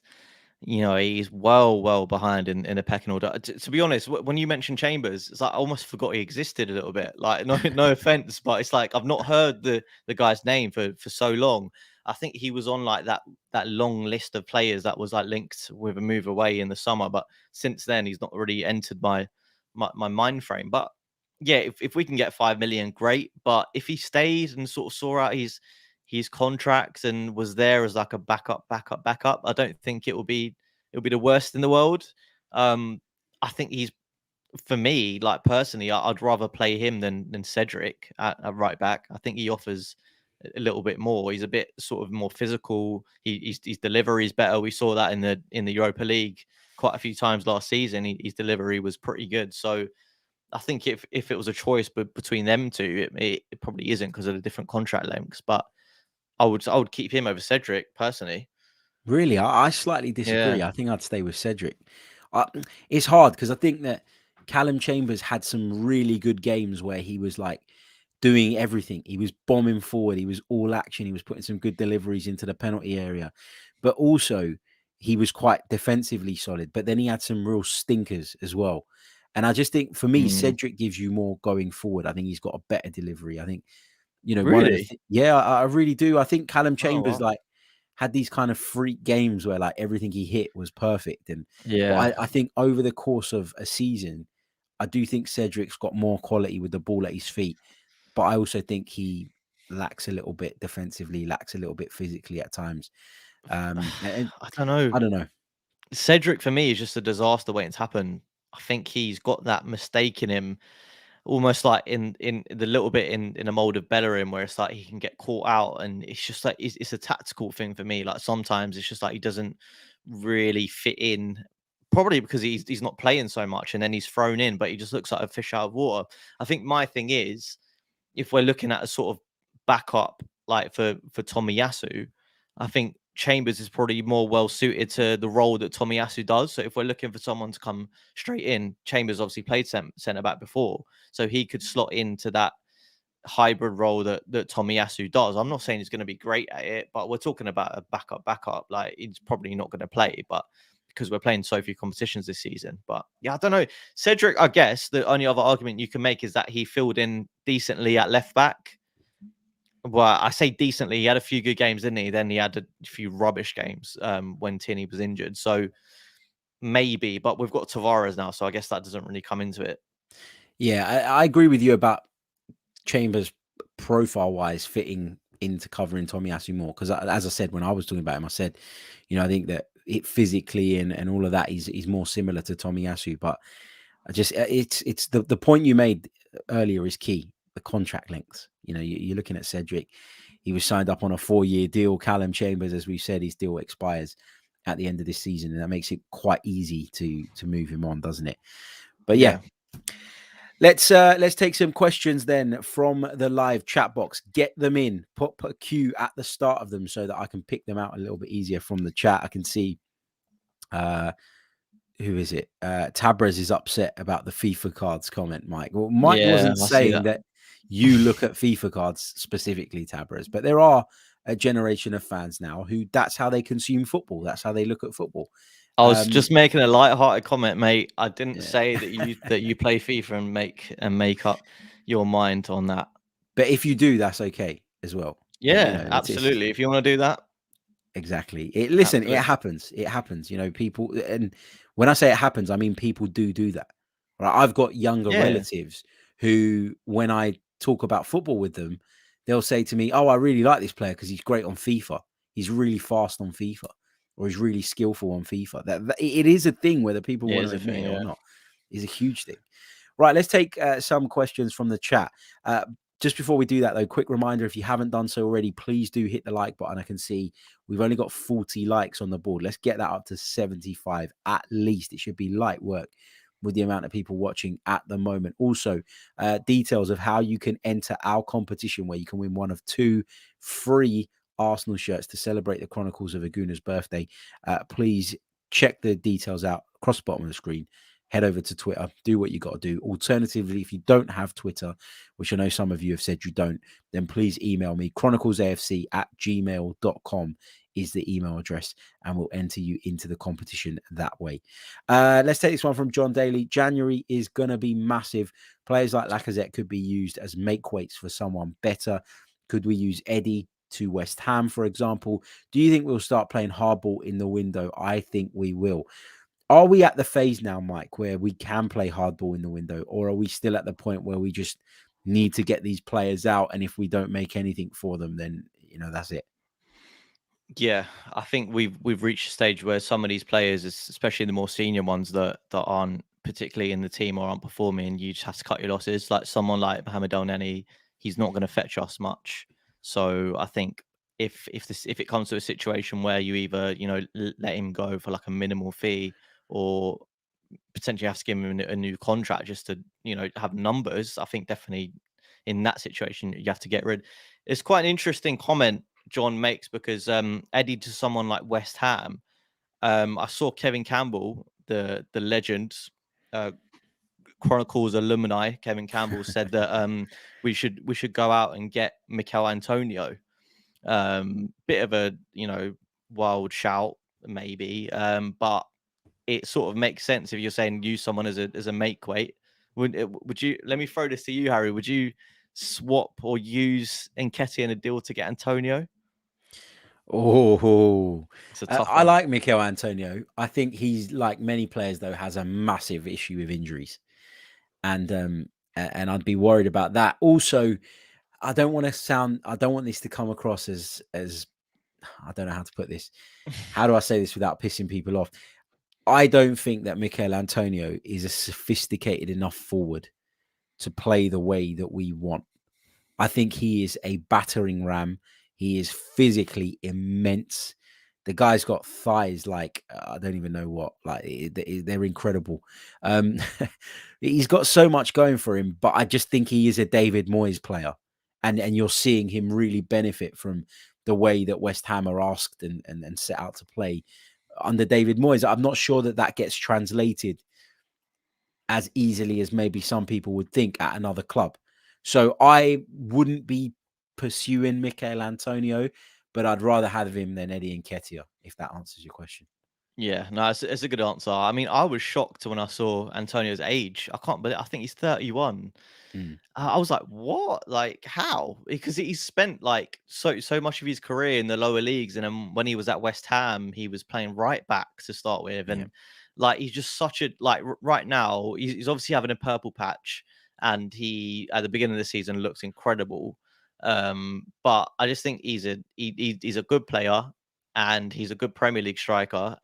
well behind in the pecking order. To be honest, when you mentioned Chambers, it's like I almost forgot he existed a little bit. Like, no offense, but it's like I've not heard the guy's name for so long. I think he was on like that long list of players that was like linked with a move away in the summer, but since then he's not really entered my mind frame. But yeah, if we can get 5 million, great. But if he stays and sort of saw out his contracts and was there as like a backup, I don't think it'll be the worst in the world. I think he's, for me, like personally, I'd rather play him than Cedric at right back. I think he offers a little bit more. He's a bit sort of more physical. His delivery is better. We saw that in the Europa League quite a few times last season. His delivery was pretty good. So I think if it was a choice between them two, it probably isn't because of the different contract lengths. But I would keep him over Cedric personally.
Really, I slightly disagree.
Yeah.
I think I'd stay with Cedric. It's hard because I think that Calum Chambers had some really good games where he was like doing everything. He was bombing forward. He was all action. He was putting some good deliveries into the penalty area. But also, he was quite defensively solid. But then he had some real stinkers as well. And I just think, for me, Cedric gives you more going forward. I think he's got a better delivery. I think,
Really?
I really do. I think Calum Chambers, had these kind of freak games where like everything he hit was perfect. But I think over the course of a season, I do think Cedric's got more quality with the ball at his feet. But I also think he lacks a little bit defensively, lacks a little bit physically at times. And
I don't know.
I don't know.
Cedric for me is just a disaster waiting to happen. I think he's got that mistake in him, almost like in the little bit in a mold of Bellerin, where it's like he can get caught out, and it's just like it's a tactical thing for me. Like sometimes it's just like he doesn't really fit in, probably because he's not playing so much, and then he's thrown in, but he just looks like a fish out of water. I think my thing is, if we're looking at a sort of backup like for Tomiyasu, I think Chambers is probably more well suited to the role that Tomiyasu does. So if we're looking for someone to come straight in, Chambers obviously played centre back before, so he could slot into that hybrid role that Tomiyasu does. I'm not saying he's going to be great at it, but we're talking about a backup. Like he's probably not going to play, but because we're playing so few competitions this season. But yeah, I don't know. Cedric, I guess the only other argument you can make is that he filled in decently at left back. Well, I say decently. He had a few good games, didn't he? Then he had a few rubbish games when Tierney was injured. So maybe, but we've got Tavares now, so I guess that doesn't really come into it.
Yeah, I agree with you about Chambers profile-wise fitting into covering Tomiyasu more. Because as I said, when I was talking about him, I said, I think that it physically and all of that, he's more similar to Tomiyasu. But I just, it's the point you made earlier is key. The contract lengths. You're looking at Cedric. He was signed up on a 4-year deal. Calum Chambers, as we said, his deal expires at the end of this season, and that makes it quite easy to move him on, doesn't it? But yeah. Let's take some questions then from the live chat box. Get them in. Put a Q at the start of them so that I can pick them out a little bit easier from the chat. I can see who is it? Tabrez is upset about the FIFA cards comment, Mike. Well, Mike wasn't saying that you look at FIFA cards specifically, Tabrez, but there are a generation of fans now who that's how they consume football. That's how they look at football.
I was just making a light-hearted comment, mate. I didn't say that you play FIFA and make up your mind on that.
But if you do, that's okay as well.
Yeah, absolutely. If you want to do that.
Exactly. Listen,
Absolutely.
it happens. It happens. You know, people, and when I say it happens, I mean people do that. Right? I've got younger relatives who, when I talk about football with them, they'll say to me, "Oh, I really like this player because he's great on FIFA. He's really fast on FIFA, or he's really skillful on FIFA." That it is a thing, whether people want to admit it or not. Is a huge thing. Right, let's take some questions from the chat. Just before we do that, though, quick reminder, if you haven't done so already, please do hit the like button. I can see we've only got 40 likes on the board. Let's get that up to 75 at least. It should be light work with the amount of people watching at the moment. Also, details of how you can enter our competition where you can win one of 2 free Arsenal shirts to celebrate the Chronicles of a Gooner's birthday. Please check the details out across the bottom of the screen. Head over to Twitter, do what you got to do. Alternatively, if you don't have Twitter, which I know some of you have said you don't, then please email me. chroniclesafc@gmail.com is the email address, and we'll enter you into the competition that way. Let's take this one from John Daly. January is going to be massive. Players like Lacazette could be used as make weights for someone better. Could we use Eddie to West Ham, for example? Do you think we'll start playing hardball in the window? I think we will. Are we at the phase now, Mike, where we can play hardball in the window, or are we still at the point where we just need to get these players out, and if we don't make anything for them, then that's it?
Yeah, I think we've reached a stage where some of these players, especially the more senior ones that aren't particularly in the team or aren't performing, you just have to cut your losses. Like someone like Mohamed El Neni, he's not going to fetch us much. So I think if it comes to a situation where you either let him go for like a minimal fee, or potentially have to give him a new contract just to have numbers, I think definitely in that situation you have to get rid. It's quite an interesting comment John makes, because Eddie to someone like West Ham, I saw Kevin Campbell, the legend, Chronicles alumni, Kevin Campbell said that we should go out and get Mikel Antonio. Bit of a wild shout maybe, but it sort of makes sense if you're saying use someone as a make weight. Would you? Let me throw this to you, Harry. Would you swap or use Nketiah in a deal to get Antonio?
Oh,
It's a tough
I
one.
like Mikel Antonio. I think he's, like many players, though, has a massive issue with injuries, and I'd be worried about that. Also, I don't want this to come across as I don't know how to put this. How do I say this without pissing people off? I don't think that Mikel Antonio is a sophisticated enough forward to play the way that we want. I think he is a battering ram. He is physically immense. The guy's got thighs like I don't even know what. Like they're incredible. He's got so much going for him, but I just think he is a David Moyes player, and you're seeing him really benefit from the way that West Ham are asked and set out to play under David Moyes. I'm not sure that gets translated as easily as maybe some people would think at another club. So I wouldn't be pursuing Mikel Antonio, but I'd rather have him than Eddie Nketiah, if that answers your question.
Yeah, no, it's a good answer. I mean, I was shocked when I saw Antonio's age. I can't believe, I think he's 31. I was like, what? Like, how? Because he's spent like so much of his career in the lower leagues, and then when he was at West Ham, he was playing right back to start with, and like he's just such a right now he's obviously having a purple patch, and he at the beginning of the season looks incredible. But I just think he's a good player, and he's a good Premier League striker,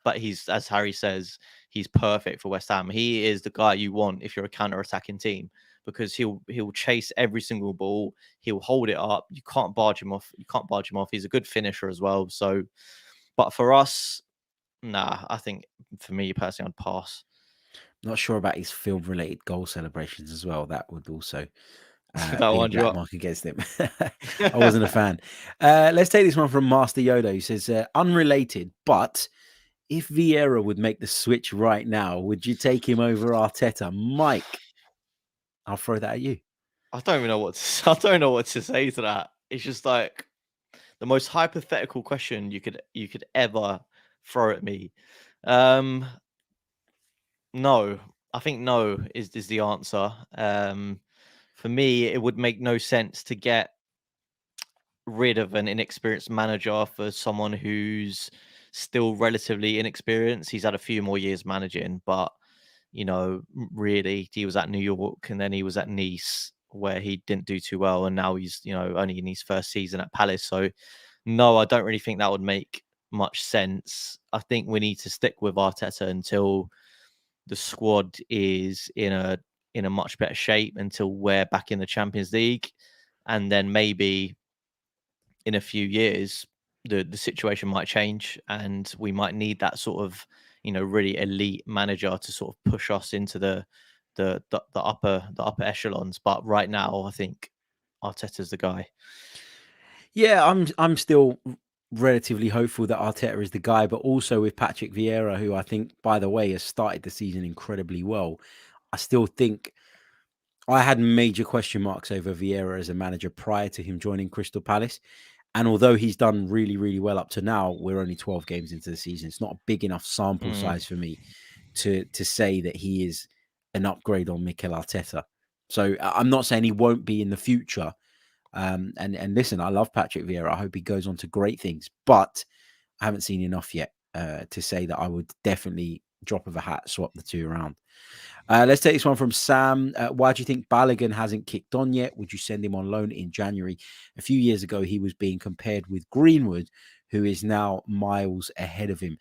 but he's, as Harry says, he's perfect for West Ham. He is the guy you want if you're a counter-attacking team, because he'll chase every single ball. He'll hold it up. You can't barge him off. He's a good finisher as well. So, but for us, nah, I think for me personally, I'd pass.
Not sure about his film-related goal celebrations as well. That would also
That
be a
one
black mark against him. I wasn't a fan. Let's take this one from Master Yoda, who says, unrelated, but if Vieira would make the switch right now, would you take him over Arteta? Mike, I'll throw that at you.
I don't even know what to, I don't know what to say to that. It's just like the most hypothetical question you could ever throw at me. No, I think no is the answer. For me, it would make no sense to get rid of an inexperienced manager for someone who's still relatively inexperienced. He's had a few more years managing, but really, he was at New York and then he was at Nice where he didn't do too well, and now he's only in his first season at Palace. So no, I don't really think that would make much sense. I think we need to stick with Arteta until the squad is in a much better shape, until we're back in the Champions League, and then maybe in a few years the situation might change and we might need that sort of really elite manager to sort of push us into the upper echelons. But right now I think Arteta's the guy.
Yeah, I'm still relatively hopeful that Arteta is the guy, but also with Patrick Vieira, who I think, by the way, has started the season incredibly well. I still think I had major question marks over Vieira as a manager prior to him joining Crystal Palace. And although he's done really, really well up to now, we're only 12 games into the season. It's not a big enough sample size for me to say that he is an upgrade on Mikel Arteta. So I'm not saying he won't be in the future. And listen, I love Patrick Vieira. I hope he goes on to great things, but I haven't seen enough yet to say that I would definitely drop of a hat swap the two around. Let's take this one from Sam. Why do you think Balogun hasn't kicked on yet? Would you send him on loan in January? A few years ago, he was being compared with Greenwood, who is now miles ahead of him.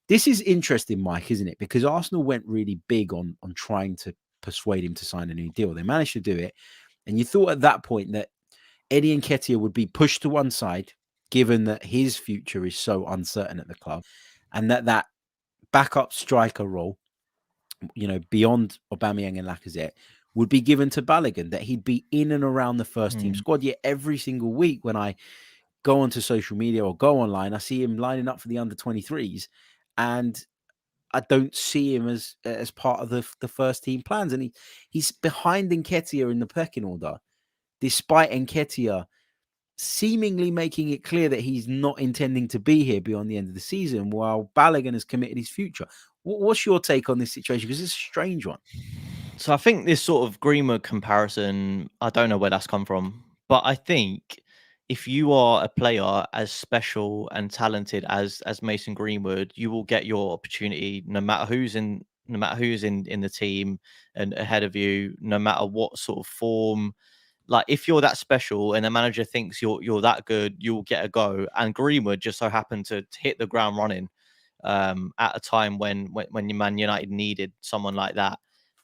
This is interesting, Mike, isn't it? Because Arsenal went really big on trying to persuade him to sign a new deal. They managed to do it. And you thought at that point that Eddie Nketiah would be pushed to one side, given that his future is so uncertain at the club, and that backup striker role, beyond Aubameyang and Lacazette, would be given to Balogun, that he'd be in and around the first team squad. Yet every single week when I go onto social media or go online, I see him lining up for the under-23s, and I don't see him as part of the first team plans. And he's behind Nketiah in the pecking order, despite Nketiah seemingly making it clear that he's not intending to be here beyond the end of the season, while Balogun has committed his future. What's your take on this situation? Because it's a strange one.
So I think this sort of Greenwood comparison, I don't know where that's come from, but I think if you are a player as special and talented as Mason Greenwood, you will get your opportunity no matter who's in the team and ahead of you, no matter what sort of form. Like, if you're that special and the manager thinks you're that good, you'll get a go. And Greenwood just so happened to hit the ground running at a time when Man United needed someone like that.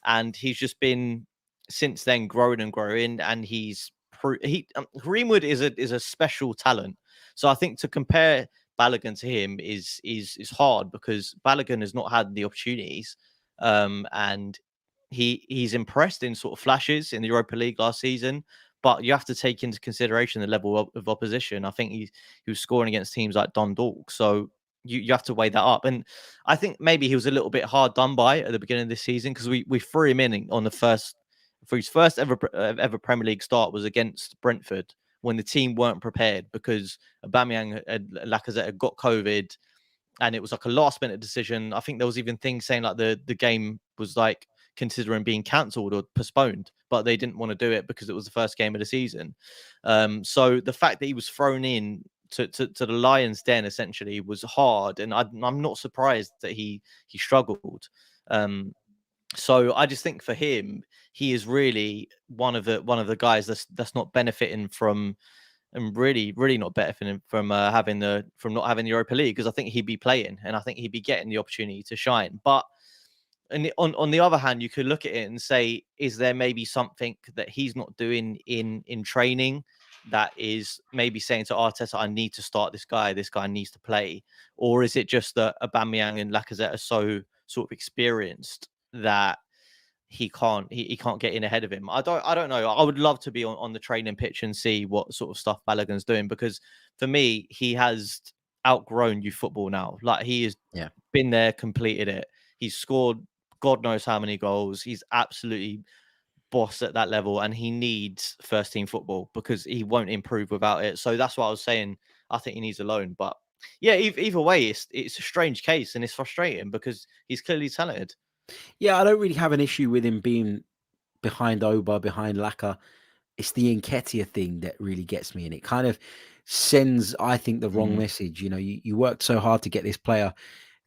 And he's just been since then growing and growing, and Greenwood is a special talent. So I think to compare Balogun to him is hard, because Balogun has not had the opportunities, and he's impressed in sort of flashes in the Europa League last season, but you have to take into consideration the level of opposition. I think he was scoring against teams like Dundalk, so you have to weigh that up. And I think maybe he was a little bit hard done by at the beginning of this season, because we threw him in on for his first ever Premier League start was against Brentford, when the team weren't prepared because Aubameyang and Lacazette had got COVID, and it was like a last minute decision. I think there was even things saying like the game was like considering being cancelled or postponed, but they didn't want to do it because it was the first game of the season. So the fact that he was thrown in to the Lions' den essentially was hard, and I'm not surprised that he struggled. So I just think for him, he is really one of the guys that's not benefiting from, and really not benefiting from not having the Europa League, because I think he'd be playing and I think he'd be getting the opportunity to shine. But on the other hand, you could look at it and say, is there maybe something that he's not doing in training that is maybe saying to Arteta, I need to start this guy needs to play? Or is it just that Aubameyang and Lacazette are so sort of experienced that he can't get in ahead of him? I don't know. I would love to be on the training pitch and see what sort of stuff Balogun's doing, because for me, he has outgrown youth football now. Like, he has been there, completed it. He's scored God knows how many goals. He's absolutely boss at that level, and he needs first team football because he won't improve without it. So that's what I was saying. I think he needs a loan. But yeah, either way, it's a strange case, and it's frustrating because he's clearly talented.
Yeah, I don't really have an issue with him being behind Oba, behind Laka. it's the Nketiah thing that really gets me, and it kind of sends, I think, the wrong message. You know, you worked so hard to get this player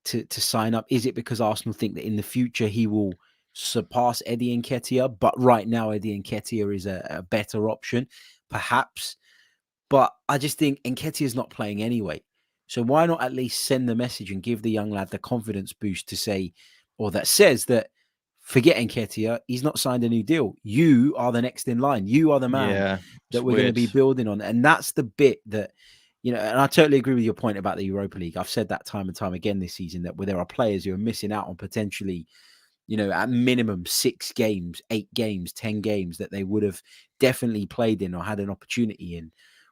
to sign up. Is it because Arsenal think that in the future he will surpass Eddie Nketiah? But right now, Eddie Nketiah is a better option, perhaps. But I just think Nketiah is not playing anyway. So why not at least send the message and give the young lad the confidence boost to say, or that says that, forget Nketiah, he's not signed a new deal. You are the next in line. You are the man that we're going to be building on. And that's the bit that, you know, and I totally agree with your point about the Europa League. I've said that time and time again this season, that where there are players who are missing out on potentially, you know, at minimum 6 games, 8 games, 10 games that they would have definitely played in or had an opportunity in,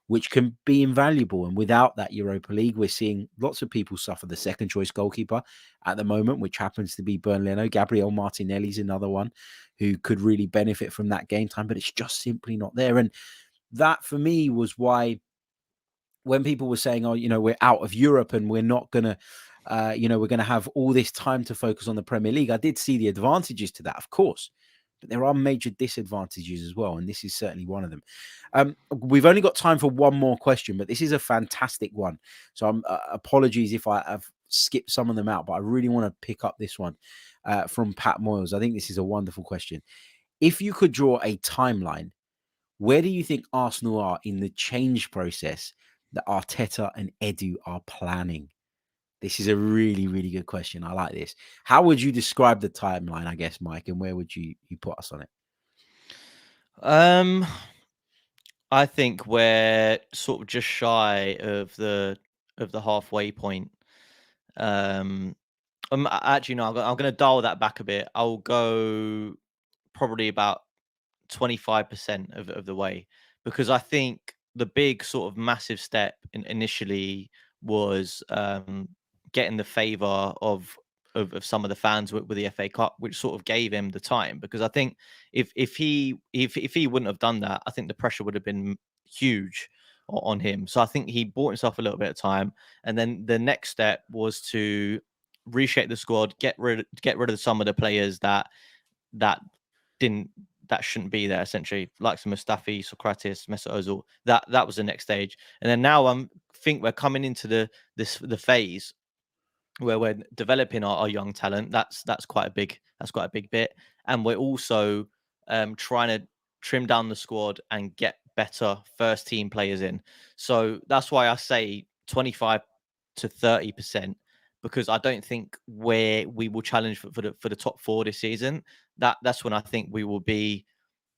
which can be invaluable. And without that Europa League, we're seeing lots of people suffer. The second choice goalkeeper at the moment, which happens to be Leno. Gabriel Martinelli's another one who could really benefit from that game time, but it's just simply not there. And that for me was why when people were saying, oh, you know, we're out of Europe and we're not going to, you know, we're going to have all this time to focus on the Premier League. I did see the advantages to that, of course, but there are major disadvantages as well. And this is certainly one of them. We've only got time for one more question, but this is a fantastic one. So apologies if I have skipped some of them out, but I really want to pick up this one from Pat Moyles. I think this is a wonderful question. If you could draw a timeline, where do you think Arsenal are in the change process that Arteta and Edu are planning? This is a really, really good question. I like this. How would you describe the timeline, I guess, Mike, and where would you put us on it?
I think we're sort of just shy of the halfway point. Actually, no, I'm going to dial that back a bit. I'll go probably about 25% of the way, because I think the big sort of massive step initially was getting the favour of some of the fans with the FA Cup, which sort of gave him the time. Because I think if he wouldn't have done that, I think the pressure would have been huge on him. So I think he bought himself a little bit of time, and then the next step was to reshape the squad, get rid of some of the players that shouldn't be there, essentially, like some Mustafi, Socrates, Mesut Ozil. That was the next stage. And then now I think we're coming into the phase where we're developing our young talent. That's quite a big bit. And we're also trying to trim down the squad and get better first team players in. So that's why I say 25 to 30%, because I don't think we will challenge for the top 4 this season. That's when I think we will be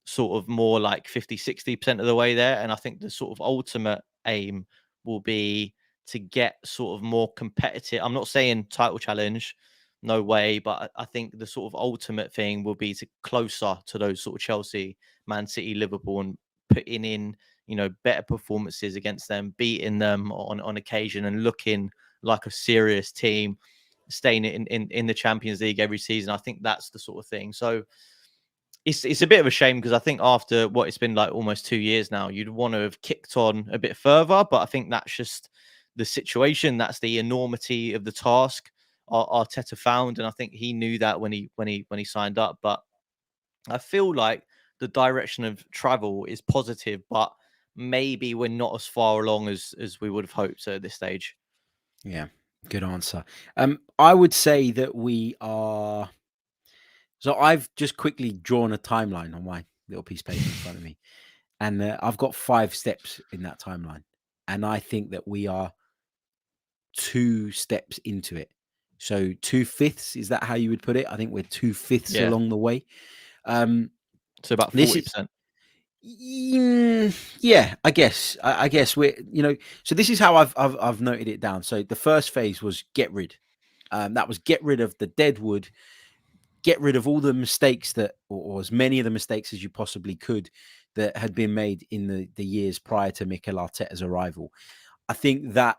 sort of more like 50-60% of the way there. And I think the sort of ultimate aim will be to get sort of more competitive. I'm not saying title challenge, no way, but I think the sort of ultimate thing will be to closer to those sort of Chelsea, Man City, Liverpool, and putting in, you know, better performances against them, beating them on occasion, and looking like a serious team, staying in the Champions League every season. I think that's the sort of thing. So it's a bit of a shame, because I think after what it's been like almost 2 years now, you'd want to have kicked on a bit further. But I think that's just the situation. That's the enormity of the task Arteta found, and I think he knew that when he signed up. But I feel like the direction of travel is positive, but maybe we're not as far along as we would have hoped at this stage.
Yeah, good answer. I would say that we are. So I've just quickly drawn a timeline on my little piece of paper in front of me, and I've got 5 steps in that timeline, and I think that we are 2 steps into it. So 2/5, is that how you would put it? I think we're 2/5 along the way.
So about 40%.
Yeah, I guess. I guess we're, you know. So this is how I've noted it down. So the first phase was get rid. That was get rid of the dead wood, get rid of all the mistakes that, or as many of the mistakes as you possibly could, that had been made in the years prior to Mikel Arteta's arrival. I think that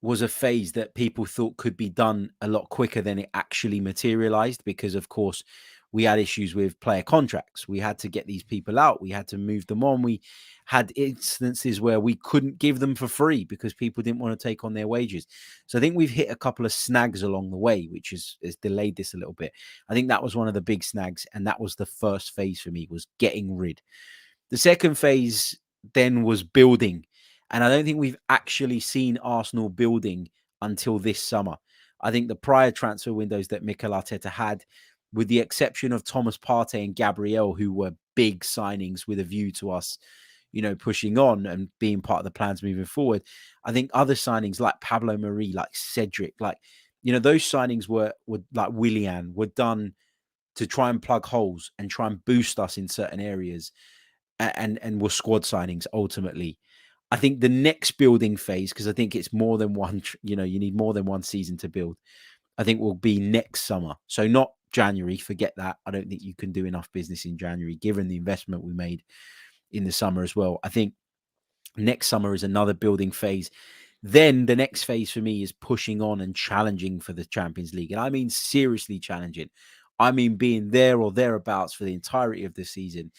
was a phase that people thought could be done a lot quicker than it actually materialized, because of course we had issues with player contracts. We had to get these people out. We had to move them on. We had instances where we couldn't give them for free because people didn't want to take on their wages. So I think we've hit a couple of snags along the way, which has delayed this a little bit. I think that was one of the big snags. And that was the first phase for me, was getting rid. The second phase then was building. And I don't think we've actually seen Arsenal building until this summer. I think the prior transfer windows that Mikel Arteta had, with the exception of Thomas Partey and Gabriel, who were big signings with a view to us, pushing on and being part of the plans moving forward. I think other signings like Pablo Mari, like Cedric, those signings were like Willian, were done to try and plug holes and try and boost us in certain areas, and were squad signings ultimately. I think the next building phase, because I think it's more than one, you need more than one season to build, I think will be next summer. So not January, forget that. I don't think you can do enough business in January, given the investment we made in the summer as well. I think next summer is another building phase. Then the next phase for me is pushing on and challenging for the Champions League. And I mean seriously challenging. I mean being there or thereabouts for the entirety of the season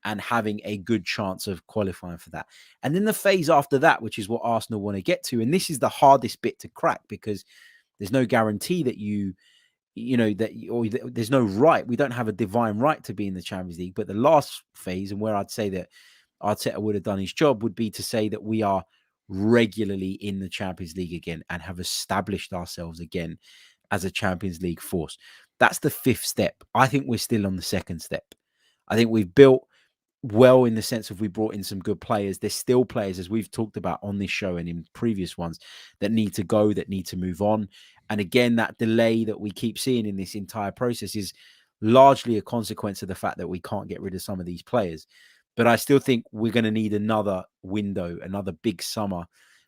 and having a good chance of qualifying for that. And then the phase after that, which is what Arsenal want to get to. And this is the hardest bit to crack, because there's no guarantee that there's no right. We don't have a divine right to be in the Champions League. But the last phase, and where I'd say that Arteta would have done his job, would be to say that we are regularly in the Champions League again and have established ourselves again as a Champions League force. That's the fifth step. I think we're still on the second step. I think we've built well in the sense of we brought in some good players. There's still players, as we've talked about on this show and in previous ones, that need to go, that need to move on. And again, that delay that we keep seeing in this entire process is largely a consequence of the fact that we can't get rid of some of these players. But I still think we're going to need another window, another big summer.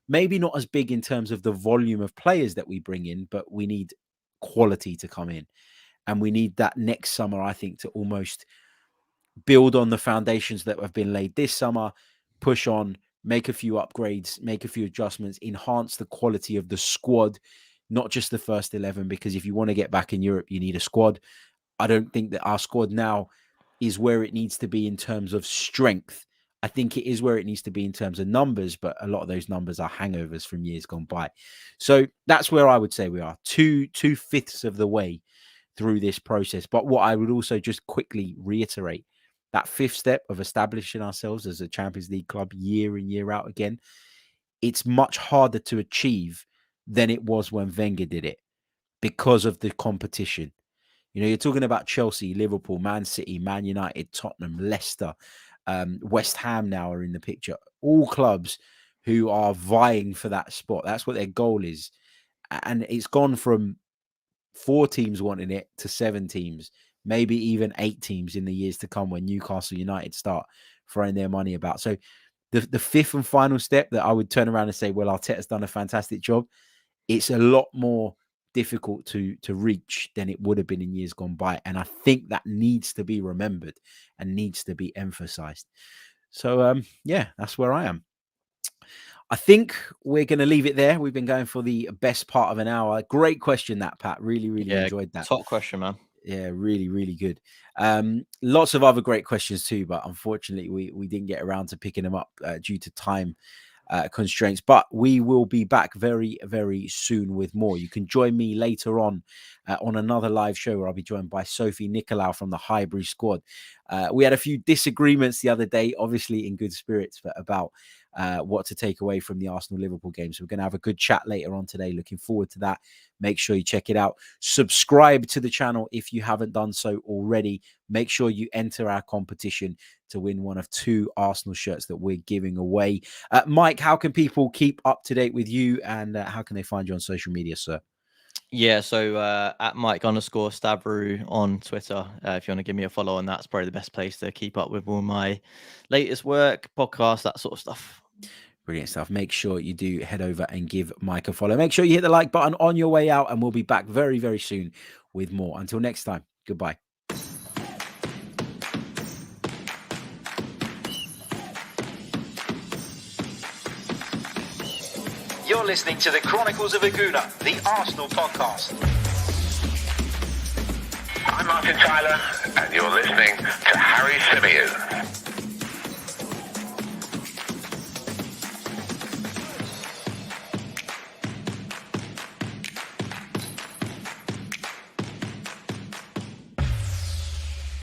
Maybe not as big in terms of the volume of players that we bring in, but we need quality to come in. And we need that next summer, I think, to almost build on the foundations that have been laid this summer, push on, make a few upgrades, make a few adjustments, enhance the quality of the squad, not just the first 11, because if you want to get back in Europe, you need a squad. I don't think that our squad now is where it needs to be in terms of strength. I think it is where it needs to be in terms of numbers, but a lot of those numbers are hangovers from years gone by. So that's where I would say we are, two-fifths of the way through this process. But what I would also just quickly reiterate, that fifth step of establishing ourselves as a Champions League club year in, year out again, it's much harder to achieve than it was when Wenger did it because of the competition. You're talking about Chelsea, Liverpool, Man City, Man United, Tottenham, Leicester, West Ham now are in the picture. All clubs who are vying for that spot. That's what their goal is. And it's gone from 4 teams wanting it to 7 teams, maybe even 8 teams in the years to come when Newcastle United start throwing their money about. So the fifth and final step that I would turn around and say, well, Arteta's done a fantastic job. It's a lot more difficult to reach than it would have been in years gone by. And I think that needs to be remembered and needs to be emphasized. So, that's where I am. I think we're going to leave it there. We've been going for the best part of an hour. Great question, that, Pat. Really enjoyed that.
Top question, man.
Yeah, really good. Lots of other great questions too, but unfortunately we didn't get around to picking them up due to time constraints. But we will be back very, very soon with more. You can join me later on another live show where I'll be joined by Sophie Nicolau from the Highbury squad. We had a few disagreements the other day, obviously in good spirits, but about what to take away from the Arsenal-Liverpool game. So we're going to have a good chat later on today. Looking forward to that. Make sure you check it out. Subscribe to the channel if you haven't done so already. Make sure you enter our competition to win one of 2 Arsenal shirts that we're giving away. Mike, how can people keep up to date with you, and how can they find you on social media, sir?
Yeah, so at Mike_Stavrou on Twitter. If you want to give me a follow on that, it's probably the best place to keep up with all my latest work, podcasts, that sort of stuff.
Brilliant stuff. Make sure you do head over and give Mike a follow. Make sure you hit the like button on your way out, and we'll be back very, very soon with more. Until next time, goodbye.
You're listening to the Chronicles of a Gooner, the Arsenal podcast.
I'm Martin Tyler, and you're listening to Harry Symeou.